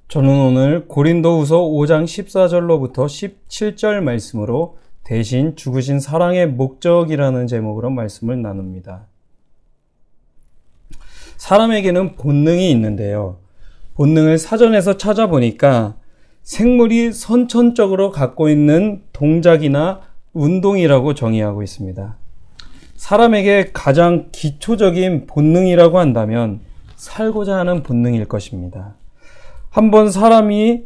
저는 오늘 고린도후서 5장 14절로부터 17절 말씀으로 대신 죽으신 사랑의 목적이라는 제목으로 말씀을 나눕니다. 사람에게는 본능이 있는데요. 본능을 사전에서 찾아보니까 생물이 선천적으로 갖고 있는 동작이나 운동이라고 정의하고 있습니다. 사람에게 가장 기초적인 본능이라고 한다면 살고자 하는 본능일 것입니다. 한번 사람이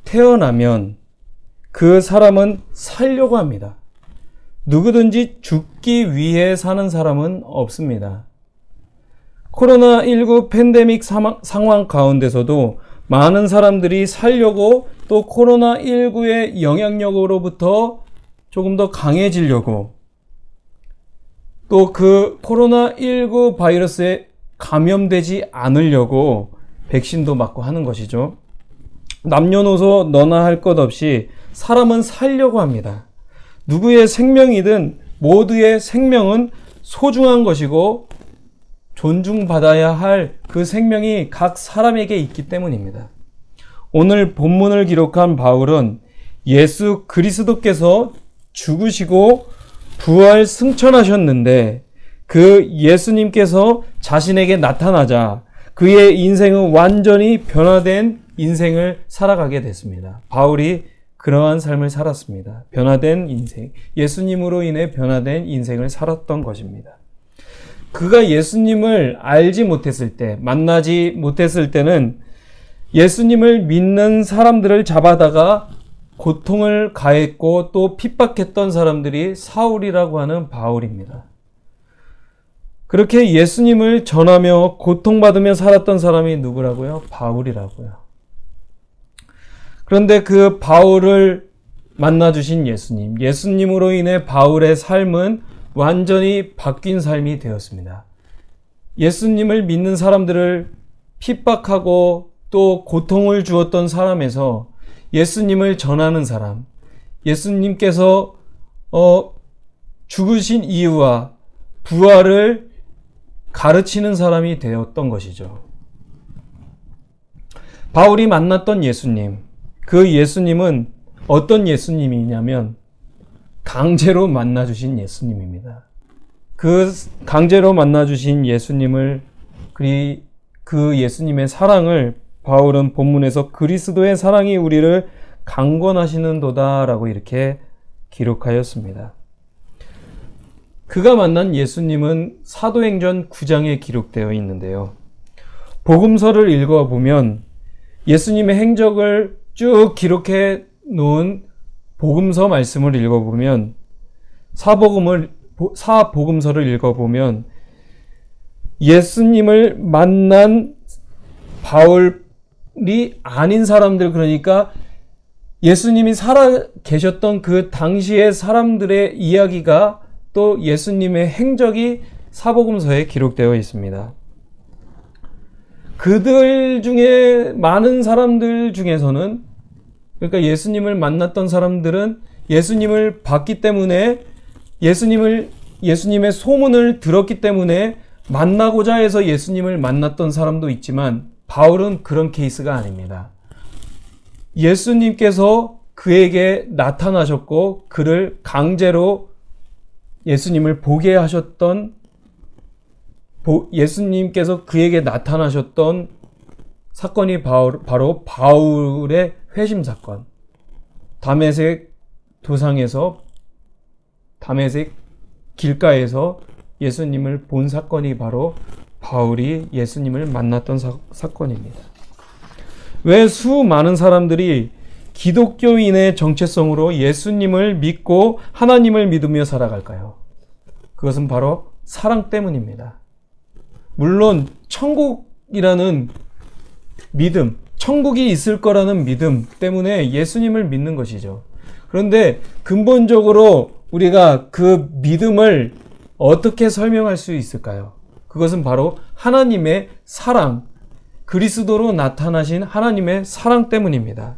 태어나면 그 사람은 살려고 합니다. 누구든지 죽기 위해 사는 사람은 없습니다. 코로나19 팬데믹 상황 가운데서도 많은 사람들이 살려고 또 코로나19의 영향력으로부터 조금 더 강해지려고 또 그 코로나19 바이러스에 감염되지 않으려고 백신도 맞고 하는 것이죠. 남녀노소 너나 할 것 없이 사람은 살려고 합니다. 누구의 생명이든 모두의 생명은 소중한 것이고 존중받아야 할 그 생명이 각 사람에게 있기 때문입니다. 오늘 본문을 기록한 바울은 예수 그리스도께서 죽으시고 부활 승천하셨는데 그 예수님께서 자신에게 나타나자 그의 인생은 완전히 변화된 인생을 살아가게 됐습니다. 바울이 그러한 삶을 살았습니다. 변화된 인생, 예수님으로 인해 변화된 인생을 살았던 것입니다. 그가 예수님을 알지 못했을 때, 만나지 못했을 때는 예수님을 믿는 사람들을 잡아다가 고통을 가했고 또 핍박했던 사람들이 사울이라고 하는 바울입니다. 그렇게 예수님을 전하며 고통받으며 살았던 사람이 누구라고요? 바울이라고요. 그런데 그 바울을 만나주신 예수님, 예수님으로 인해 바울의 삶은 완전히 바뀐 삶이 되었습니다. 예수님을 믿는 사람들을 핍박하고 또 고통을 주었던 사람에서 예수님을 전하는 사람, 예수님께서 죽으신 이유와 부활을 가르치는 사람이 되었던 것이죠. 바울이 만났던 예수님, 그 예수님은 어떤 예수님이냐면 강제로 만나주신 예수님입니다. 그 강제로 만나주신 예수님을, 그 예수님의 사랑을 바울은 본문에서 그리스도의 사랑이 우리를 강권하시는도다 라고 이렇게 기록하였습니다. 그가 만난 예수님은 사도행전 9장에 기록되어 있는데요. 복음서를 읽어보면 예수님의 행적을 쭉 기록해 놓은 복음서 말씀을 읽어보면 사복음서를 읽어보면 예수님을 만난 바울이 아닌 사람들, 그러니까 예수님이 살아 계셨던 그 당시의 사람들의 이야기가 또 예수님의 행적이 사복음서에 기록되어 있습니다. 그들 중에 많은 사람들 중에서는, 그러니까 예수님을 만났던 사람들은 예수님을 봤기 때문에 예수님의 소문을 들었기 때문에 만나고자 해서 예수님을 만났던 사람도 있지만 바울은 그런 케이스가 아닙니다. 예수님께서 그에게 나타나셨고 그를 강제로 예수님을 보게 하셨던, 예수님께서 그에게 나타나셨던 사건이 바로 바울의 회심 사건. 다메섹 도상에서, 다메섹 길가에서 예수님을 본 사건이 바로 바울이 예수님을 만났던 사건입니다. 왜 수많은 사람들이 기독교인의 정체성으로 예수님을 믿고 하나님을 믿으며 살아갈까요? 그것은 바로 사랑 때문입니다. 물론 천국이라는 믿음, 천국이 있을 거라는 믿음 때문에 예수님을 믿는 것이죠. 그런데 근본적으로 우리가 그 믿음을 어떻게 설명할 수 있을까요? 그것은 바로 하나님의 사랑, 그리스도로 나타나신 하나님의 사랑 때문입니다.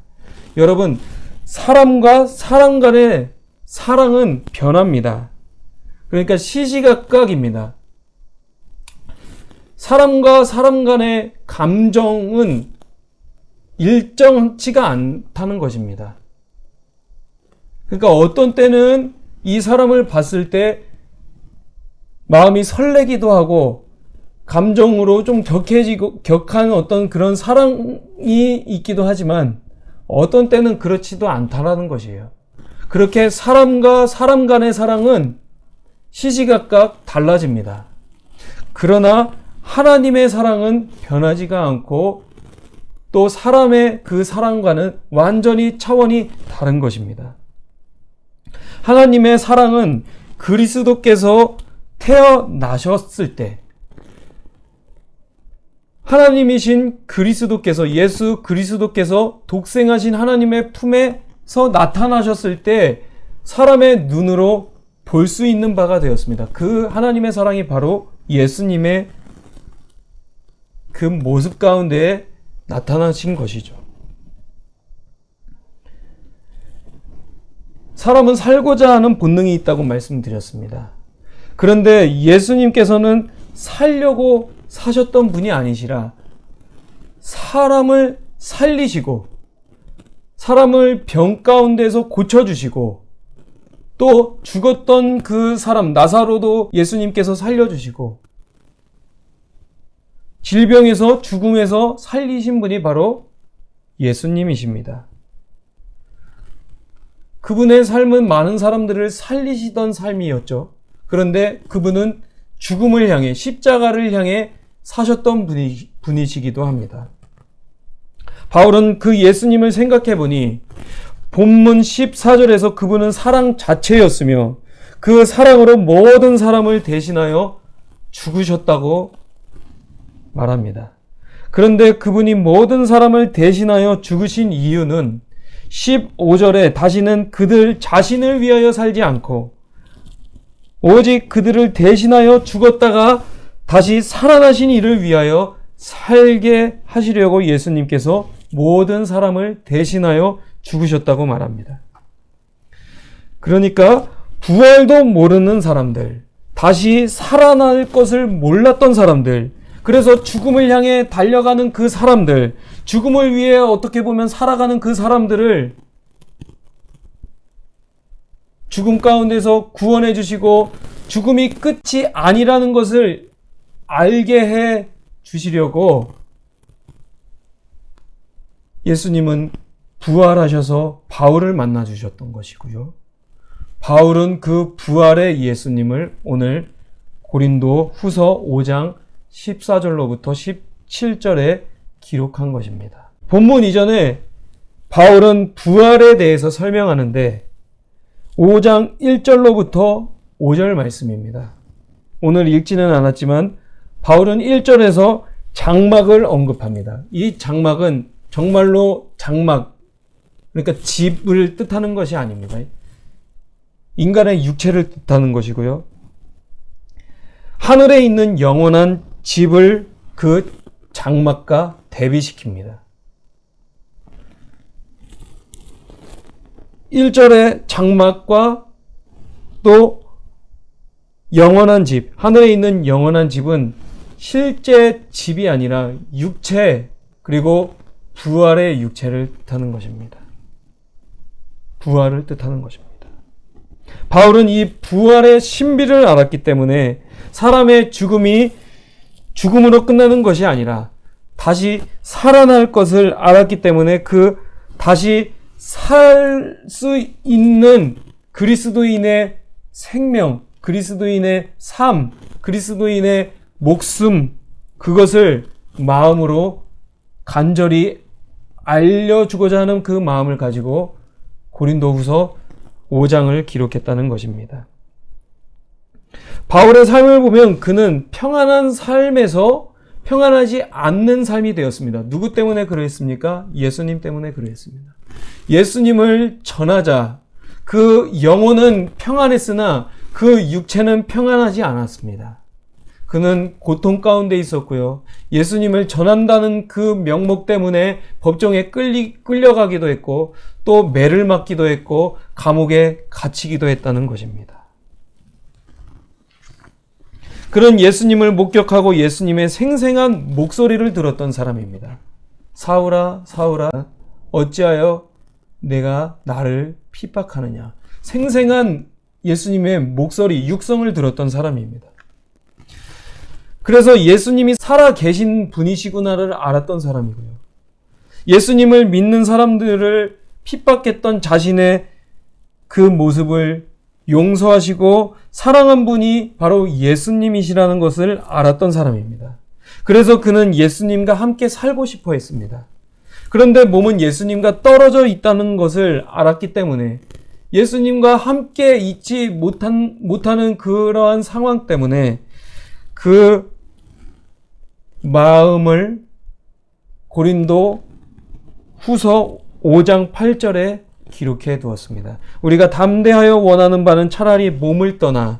여러분, 사람과 사람 간의 사랑은 변합니다. 그러니까 시시각각입니다. 사람과 사람 간의 감정은 일정치가 않다는 것입니다. 그러니까 어떤 때는 이 사람을 봤을 때 마음이 설레기도 하고 감정으로 좀 격한 어떤 그런 사랑이 있기도 하지만 어떤 때는 그렇지도 않다라는 것이에요. 그렇게 사람과 사람 간의 사랑은 시시각각 달라집니다. 그러나 하나님의 사랑은 변하지가 않고 또 사람의 그 사랑과는 완전히 차원이 다른 것입니다. 하나님의 사랑은 그리스도께서 태어나셨을 때 하나님이신 그리스도께서 예수 그리스도께서 독생하신 하나님의 품에서 나타나셨을 때 사람의 눈으로 볼 수 있는 바가 되었습니다. 그 하나님의 사랑이 바로 예수님의 그 모습 가운데 나타나신 것이죠. 사람은 살고자 하는 본능이 있다고 말씀드렸습니다. 그런데 예수님께서는 살려고 사셨던 분이 아니시라 사람을 살리시고 사람을 병 가운데서 고쳐주시고 또 죽었던 그 사람 나사로도 예수님께서 살려주시고 질병에서 죽음에서 살리신 분이 바로 예수님이십니다. 그분의 삶은 많은 사람들을 살리시던 삶이었죠. 그런데 그분은 죽음을 향해 십자가를 향해 사셨던 분이시기도 합니다. 바울은 그 예수님을 생각해 보니 본문 14절에서 그분은 사랑 자체였으며 그 사랑으로 모든 사람을 대신하여 죽으셨다고 말합니다. 그런데 그분이 모든 사람을 대신하여 죽으신 이유는 15절에 다시는 그들 자신을 위하여 살지 않고 오직 그들을 대신하여 죽었다가 다시 살아나신 이를 위하여 살게 하시려고 예수님께서 모든 사람을 대신하여 죽으셨다고 말합니다. 그러니까 부활도 모르는 사람들, 다시 살아날 것을 몰랐던 사람들, 그래서 죽음을 향해 달려가는 그 사람들, 죽음을 위해 어떻게 보면 살아가는 그 사람들을 죽음 가운데서 구원해 주시고 죽음이 끝이 아니라는 것을 알게 해 주시려고 예수님은 부활하셔서 바울을 만나 주셨던 것이고요. 바울은 그 부활의 예수님을 오늘 고린도 후서 5장 14절로부터 17절에 기록한 것입니다. 본문 이전에 바울은 부활에 대해서 설명하는데 5장 1절로부터 5절 말씀입니다. 오늘 읽지는 않았지만 바울은 1절에서 장막을 언급합니다. 이 장막은 정말로 장막, 그러니까 집을 뜻하는 것이 아닙니다. 인간의 육체를 뜻하는 것이고요. 하늘에 있는 영원한 집을 그 장막과 대비시킵니다. 1절의 장막과 또 영원한 집, 하늘에 있는 영원한 집은 실제 집이 아니라 육체, 그리고 부활의 육체를 뜻하는 것입니다. 부활을 뜻하는 것입니다. 바울은 이 부활의 신비를 알았기 때문에 사람의 죽음이 죽음으로 끝나는 것이 아니라 다시 살아날 것을 알았기 때문에 그 다시 살 수 있는 그리스도인의 생명, 그리스도인의 삶, 그리스도인의 목숨, 그것을 마음으로 간절히 알려주고자 하는 그 마음을 가지고 고린도후서 5장을 기록했다는 것입니다. 바울의 삶을 보면 그는 평안한 삶에서 평안하지 않는 삶이 되었습니다. 누구 때문에 그랬습니까? 예수님 때문에 그랬습니다. 예수님을 전하자 그 영혼은 평안했으나 그 육체는 평안하지 않았습니다. 그는 고통 가운데 있었고요. 예수님을 전한다는 그 명목 때문에 법정에 끌려가기도 했고 또 매를 맞기도 했고 감옥에 갇히기도 했다는 것입니다. 그는 예수님을 목격하고 예수님의 생생한 목소리를 들었던 사람입니다. 사울아 사울아 어찌하여 내가 나를 핍박하느냐. 생생한 예수님의 목소리, 육성을 들었던 사람입니다. 그래서 예수님이 살아 계신 분이시구나를 알았던 사람이고요. 예수님을 믿는 사람들을 핍박했던 자신의 그 모습을 용서하시고 사랑한 분이 바로 예수님이시라는 것을 알았던 사람입니다. 그래서 그는 예수님과 함께 살고 싶어 했습니다. 그런데 몸은 예수님과 떨어져 있다는 것을 알았기 때문에 예수님과 함께 있지 못하는 그러한 상황 때문에 그 마음을 고린도 후서 5장 8절에 기록해 두었습니다. 우리가 담대하여 원하는 바는 차라리 몸을 떠나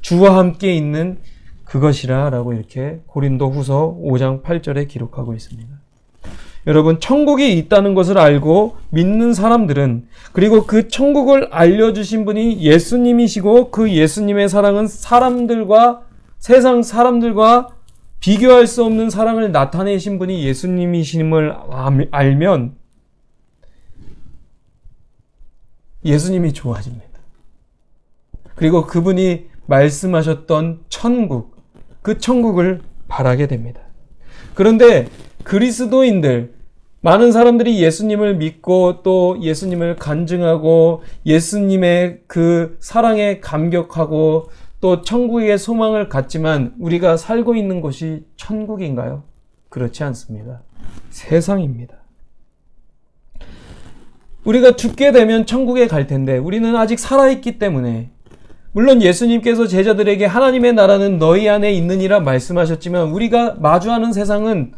주와 함께 있는 그것이라 라고 이렇게 고린도 후서 5장 8절에 기록하고 있습니다. 여러분, 천국이 있다는 것을 알고 믿는 사람들은, 그리고 그 천국을 알려주신 분이 예수님이시고 그 예수님의 사랑은 세상 사람들과 비교할 수 없는 사랑을 나타내신 분이 예수님이심을 알면 예수님이 좋아집니다. 그리고 그분이 말씀하셨던 천국, 그 천국을 바라게 됩니다. 그런데 그리스도인들, 많은 사람들이 예수님을 믿고 또 예수님을 간증하고 예수님의 그 사랑에 감격하고 또 천국의 소망을 갖지만 우리가 살고 있는 곳이 천국인가요? 그렇지 않습니다. 세상입니다. 우리가 죽게 되면 천국에 갈 텐데 우리는 아직 살아있기 때문에, 물론 예수님께서 제자들에게 하나님의 나라는 너희 안에 있느니라 말씀하셨지만 우리가 마주하는 세상은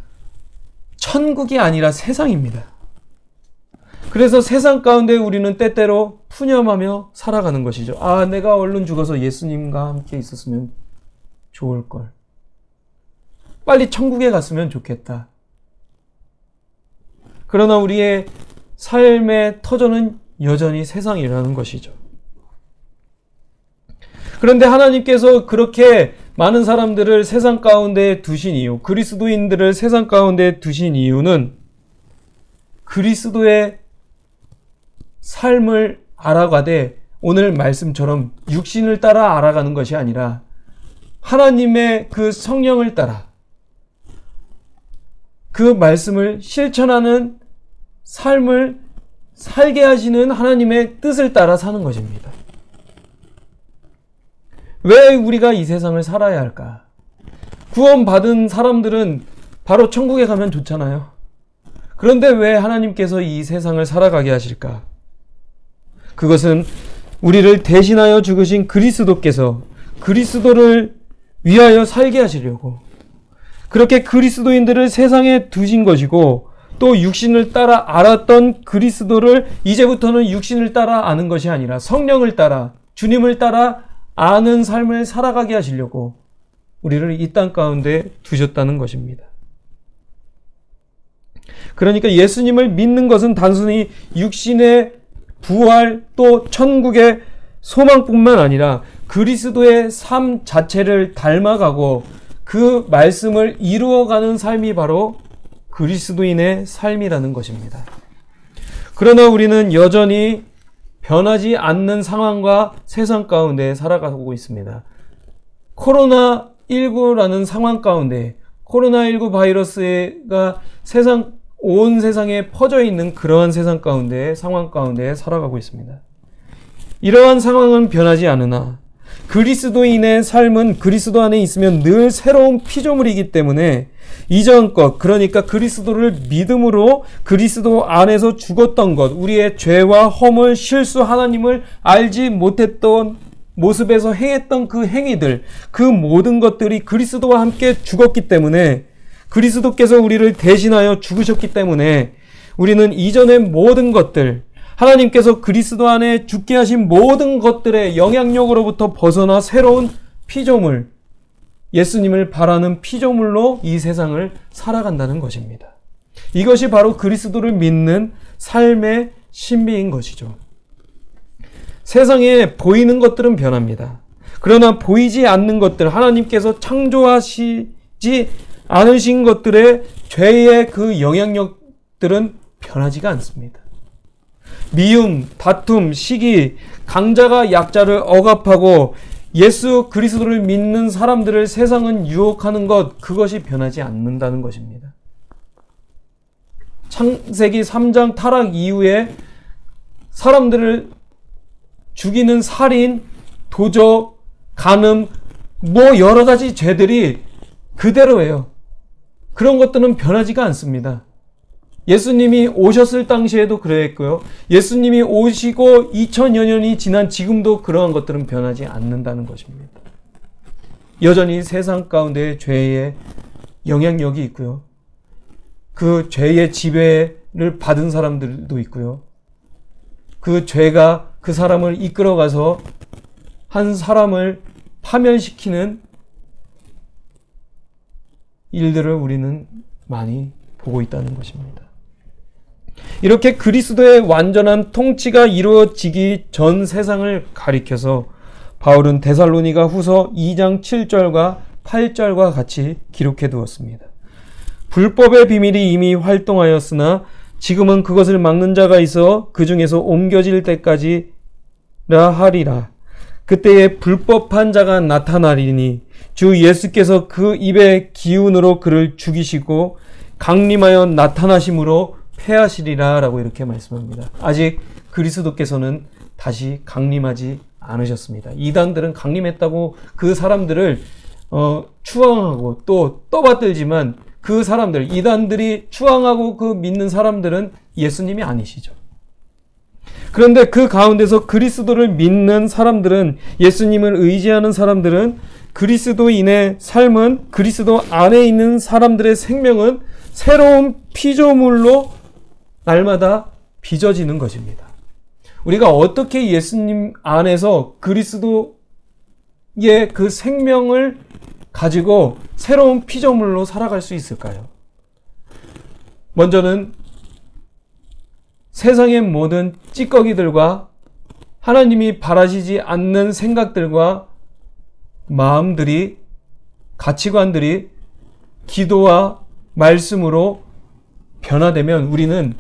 천국이 아니라 세상입니다. 그래서 세상 가운데 우리는 때때로 푸념하며 살아가는 것이죠. 아, 내가 얼른 죽어서 예수님과 함께 있었으면 좋을걸. 빨리 천국에 갔으면 좋겠다. 그러나 우리의 삶의 터전은 여전히 세상이라는 것이죠. 그런데 하나님께서 그렇게 많은 사람들을 세상 가운데 두신 이유, 그리스도인들을 세상 가운데 두신 이유는 그리스도의 삶을 알아가되 오늘 말씀처럼 육신을 따라 알아가는 것이 아니라 하나님의 그 성령을 따라 그 말씀을 실천하는 삶을 살게 하시는 하나님의 뜻을 따라 사는 것입니다. 왜 우리가 이 세상을 살아야 할까? 구원받은 사람들은 바로 천국에 가면 좋잖아요. 그런데 왜 하나님께서 이 세상을 살아가게 하실까? 그것은 우리를 대신하여 죽으신 그리스도께서 그리스도를 위하여 살게 하시려고 그렇게 그리스도인들을 세상에 두신 것이고, 또 육신을 따라 알았던 그리스도를 이제부터는 육신을 따라 아는 것이 아니라 성령을 따라, 주님을 따라 아는 삶을 살아가게 하시려고 우리를 이 땅 가운데 두셨다는 것입니다. 그러니까 예수님을 믿는 것은 단순히 육신의 부활 또 천국의 소망뿐만 아니라 그리스도의 삶 자체를 닮아가고 그 말씀을 이루어가는 삶이 바로 그리스도인의 삶이라는 것입니다. 그러나 우리는 여전히 변하지 않는 상황과 세상 가운데 살아가고 있습니다. 코로나19라는 상황 가운데, 코로나19 바이러스가 온 세상에 퍼져 있는 그러한 세상 가운데, 상황 가운데 살아가고 있습니다. 이러한 상황은 변하지 않으나 그리스도인의 삶은 그리스도 안에 있으면 늘 새로운 피조물이기 때문에 이전 것, 그러니까 그리스도를 믿음으로 그리스도 안에서 죽었던 것, 우리의 죄와 허물, 실수, 하나님을 알지 못했던 모습에서 행했던 그 행위들, 그 모든 것들이 그리스도와 함께 죽었기 때문에, 그리스도께서 우리를 대신하여 죽으셨기 때문에 우리는 이전의 모든 것들, 하나님께서 그리스도 안에 죽게 하신 모든 것들의 영향력으로부터 벗어나 새로운 피조물, 예수님을 바라는 피조물로 이 세상을 살아간다는 것입니다. 이것이 바로 그리스도를 믿는 삶의 신비인 것이죠. 세상에 보이는 것들은 변합니다. 그러나 보이지 않는 것들, 하나님께서 창조하시지 않으신 것들의 죄의 그 영향력 것들은 변하지가 않습니다. 미움, 다툼, 시기, 강자가 약자를 억압하고 예수 그리스도를 믿는 사람들을 세상은 유혹하는 것, 그것이 변하지 않는다는 것입니다. 창세기 3장 타락 이후에 사람들을 죽이는 살인, 도적, 간음, 여러 가지 죄들이 그대로예요. 그런 것들은 변하지가 않습니다. 예수님이 오셨을 당시에도 그랬고요. 예수님이 오시고 2000여 년이 지난 지금도 그러한 것들은 변하지 않는다는 것입니다. 여전히 세상 가운데 죄의 영향력이 있고요. 그 죄의 지배를 받은 사람들도 있고요. 그 죄가 그 사람을 이끌어가서 한 사람을 파멸시키는 일들을 우리는 많이 보고 있다는 것입니다. 이렇게 그리스도의 완전한 통치가 이루어지기 전 세상을 가리켜서 바울은 데살로니가 후서 2장 7절과 8절과 같이 기록해 두었습니다. 불법의 비밀이 이미 활동하였으나 지금은 그것을 막는 자가 있어 그 중에서 옮겨질 때까지라 하리라. 그때에 불법한 자가 나타나리니 주 예수께서 그 입의 기운으로 그를 죽이시고 강림하여 나타나심으로 패하시리라 라고 이렇게 말씀합니다. 아직 그리스도께서는 다시 강림하지 않으셨습니다. 이단들은 강림했다고 그 사람들을 추앙하고 또 떠받들지만 그 사람들, 이단들이 추앙하고 그 믿는 사람들은 예수님이 아니시죠. 그런데 그 가운데서 그리스도를 믿는 사람들은, 예수님을 의지하는 사람들은, 그리스도인의 삶은, 그리스도 안에 있는 사람들의 생명은 새로운 피조물로 날마다 빚어지는 것입니다. 우리가 어떻게 예수님 안에서 그리스도의 그 생명을 가지고 새로운 피조물로 살아갈 수 있을까요? 먼저는 세상의 모든 찌꺼기들과 하나님이 바라시지 않는 생각들과 마음들이, 가치관들이 기도와 말씀으로 변화되면 우리는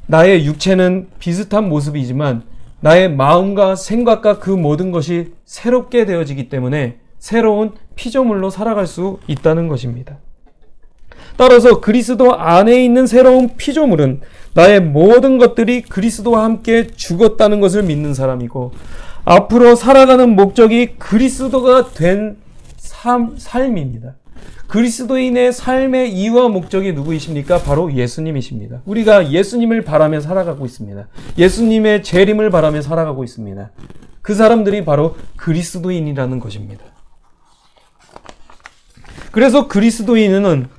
나의 육체는 비슷한 모습이지만 나의 마음과 생각과 그 모든 것이 새롭게 되어지기 때문에 새로운 피조물로 살아갈 수 있다는 것입니다. 따라서 그리스도 안에 있는 새로운 피조물은 나의 모든 것들이 그리스도와 함께 죽었다는 것을 믿는 사람이고 앞으로 살아가는 목적이 그리스도가 된 삶입니다. 그리스도인의 삶의 이유와 목적이 누구이십니까? 바로 예수님이십니다. 우리가 예수님을 바라며 살아가고 있습니다. 예수님의 재림을 바라며 살아가고 있습니다. 그 사람들이 바로 그리스도인이라는 것입니다. 그래서 그리스도인은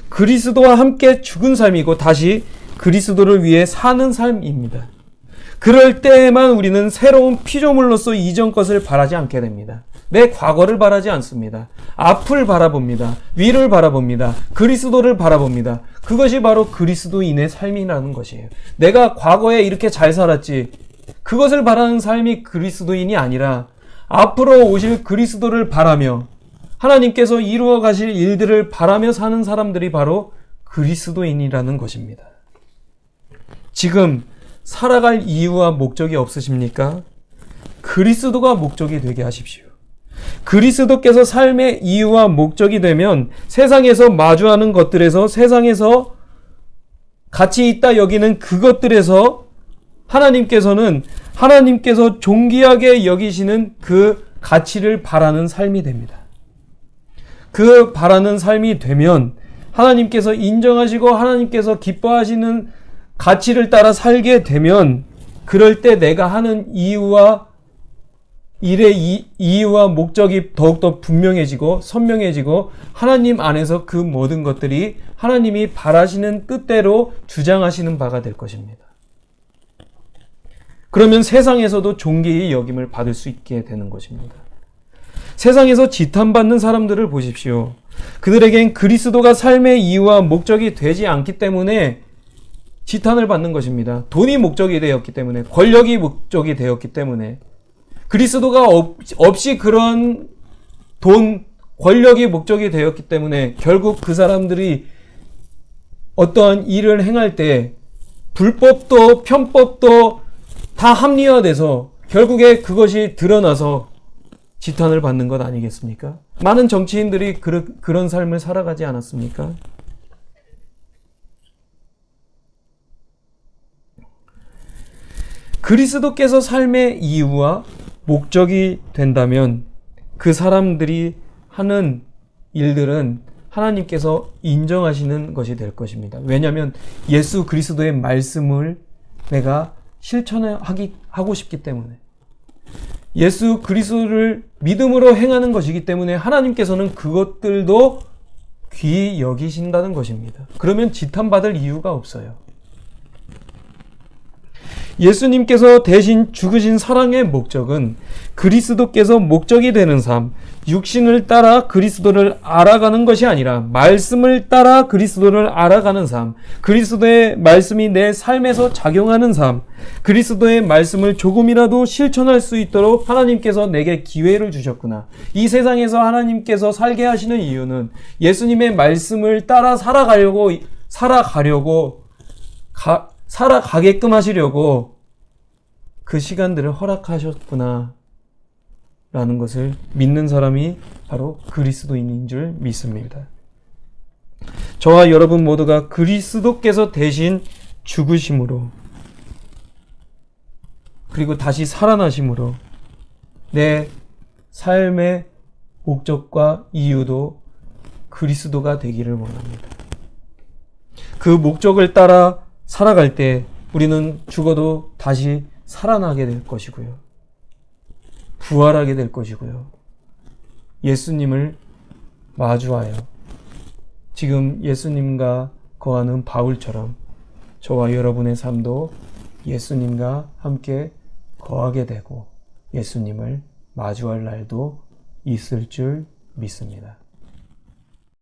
그리스도와 함께 죽은 삶이고 다시 그리스도를 위해 사는 삶입니다. 그럴 때에만 우리는 새로운 피조물로서 이전 것을 바라지 않게 됩니다. 내 과거를 바라지 않습니다. 앞을 바라봅니다. 위를 바라봅니다. 그리스도를 바라봅니다. 그것이 바로 그리스도인의 삶이라는 것이에요. 내가 과거에 이렇게 잘 살았지, 그것을 바라는 삶이 그리스도인이 아니라 앞으로 오실 그리스도를 바라며 하나님께서 이루어 가실 일들을 바라며 사는 사람들이 바로 그리스도인이라는 것입니다. 지금 살아갈 이유와 목적이 없으십니까? 그리스도가 목적이 되게 하십시오. 그리스도께서 삶의 이유와 목적이 되면 세상에서 마주하는 것들에서, 세상에서 가치 있다 여기는 그것들에서 하나님께서 존귀하게 여기시는 그 가치를 바라는 삶이 됩니다. 그 바라는 삶이 되면 하나님께서 인정하시고 하나님께서 기뻐하시는 가치를 따라 살게 되면 그럴 때 내가 하는 이유와 일의 이유와 목적이 더욱더 분명해지고 선명해지고 하나님 안에서 그 모든 것들이 하나님이 바라시는 뜻대로 주장하시는 바가 될 것입니다. 그러면 세상에서도 존귀의 여김을 받을 수 있게 되는 것입니다. 세상에서 지탄받는 사람들을 보십시오. 그들에겐 그리스도가 삶의 이유와 목적이 되지 않기 때문에 지탄을 받는 것입니다. 돈이 목적이 되었기 때문에, 권력이 목적이 되었기 때문에, 그리스도가 없이 그런 돈, 권력이 목적이 되었기 때문에 결국 그 사람들이 어떠한 일을 행할 때 불법도 편법도 다 합리화돼서 결국에 그것이 드러나서 지탄을 받는 것 아니겠습니까? 많은 정치인들이 그런 삶을 살아가지 않았습니까? 그리스도께서 삶의 이유와 목적이 된다면 그 사람들이 하는 일들은 하나님께서 인정하시는 것이 될 것입니다. 왜냐하면 예수 그리스도의 말씀을 내가 실천하고 싶기 때문에, 예수 그리스도를 믿음으로 행하는 것이기 때문에 하나님께서는 그것들도 귀히 여기신다는 것입니다. 그러면 지탄받을 이유가 없어요. 예수님께서 대신 죽으신 사랑의 목적은 그리스도께서 목적이 되는 삶, 육신을 따라 그리스도를 알아가는 것이 아니라 말씀을 따라 그리스도를 알아가는 삶, 그리스도의 말씀이 내 삶에서 작용하는 삶, 그리스도의 말씀을 조금이라도 실천할 수 있도록 하나님께서 내게 기회를 주셨구나. 이 세상에서 하나님께서 살게 하시는 이유는 예수님의 말씀을 따라 살아가게끔 하시려고 그 시간들을 허락하셨구나 라는 것을 믿는 사람이 바로 그리스도인인 줄 믿습니다. 저와 여러분 모두가 그리스도께서 대신 죽으심으로 그리고 다시 살아나심으로 내 삶의 목적과 이유도 그리스도가 되기를 원합니다. 그 목적을 따라 살아갈 때 우리는 죽어도 다시 살아나게 될 것이고요. 부활하게 될 것이고요. 예수님을 마주하여 지금 예수님과 거하는 바울처럼 저와 여러분의 삶도 예수님과 함께 거하게 되고 예수님을 마주할 날도 있을 줄 믿습니다.